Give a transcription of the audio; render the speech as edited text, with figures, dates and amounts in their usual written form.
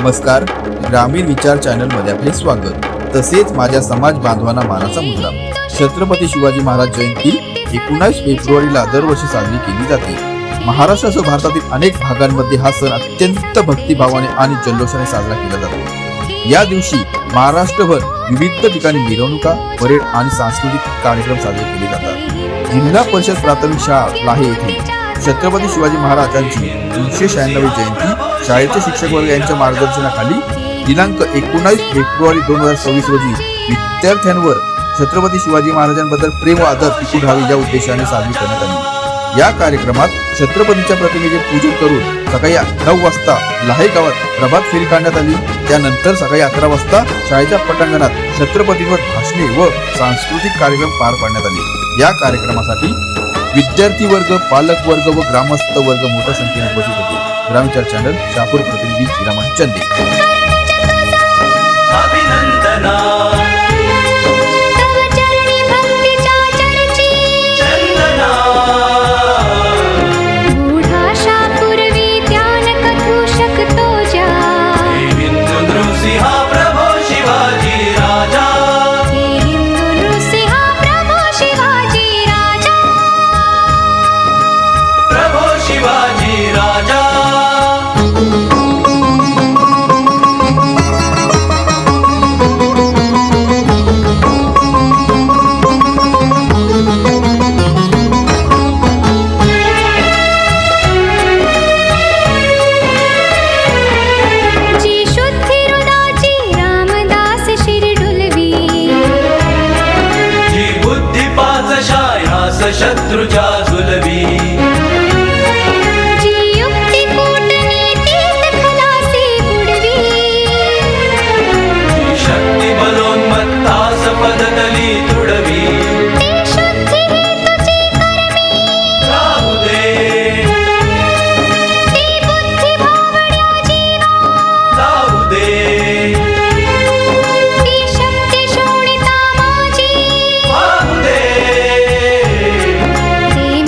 नमस्कार, ग्रामीण विचार चॅनलमध्ये आपले स्वागत. तसेच माझ्या समाज बांधवांना मानाचा मुद्रा. छत्रपती शिवाजी महाराज जयंती 19 फेब्रुवारीला दरवर्षी साजरी केली जाते. महाराष्ट्रासह भारतातील अनेक भागांमध्ये हा सण अत्यंत भक्तिभावाने आणि जल्लोषाने साजरा केला जातो. या दिवशी महाराष्ट्रभर विविध ठिकाणी मिरवणुका, परेड आणि सांस्कृतिक कार्यक्रम साजरे केले जातात. जिल्हा परिषद प्राथमिक शाळा लाहे येथे छत्रपती शिवाजी महाराजांची 396वी जयंती शाळेचे शिक्षक वर्ग यांच्या मार्गदर्शनाखाली दिनांक 19 फेब्रुवारी 2026 रोजी विद्यार्थ्यांवर छत्रपती शिवाजी महाराजांबद्दल प्रेम व आदर टिकून राहावे या उद्देशाने साजरी करण्यात आली. या कार्यक्रमात छत्रपतींच्या प्रतिमेचे पूजन करून सकाळी 9 वाजता लाहे गावात प्रभात फेरी काढण्यात आली. त्यानंतर सकाळी 11 वाजता शाळेच्या पटांगणात छत्रपतींवर भाषणे व सांस्कृतिक कार्यक्रम पार पाडण्यात आले. या कार्यक्रमासाठी विद्यार्थी वर्ग, पालक वर्ग व ग्रामस्थ वर्ग मोठ्या संख्येने उपस्थित होते. ग्रामीण चॅनल शहापूर प्रतिनिधी हिरामन चंदे. शत्रुच्या झुलवी जी युक्ती कूटनीतीत खलासी बुडवी, शक्ती बलोन्मत्तास पदतली तुडवी, ती शुद्धी हेतुची कर्मी राहू दे, ती बुद्धी भावड्या जीवा जाऊ दे, ती शक्ती शोणिता माझी वाहू दे, ते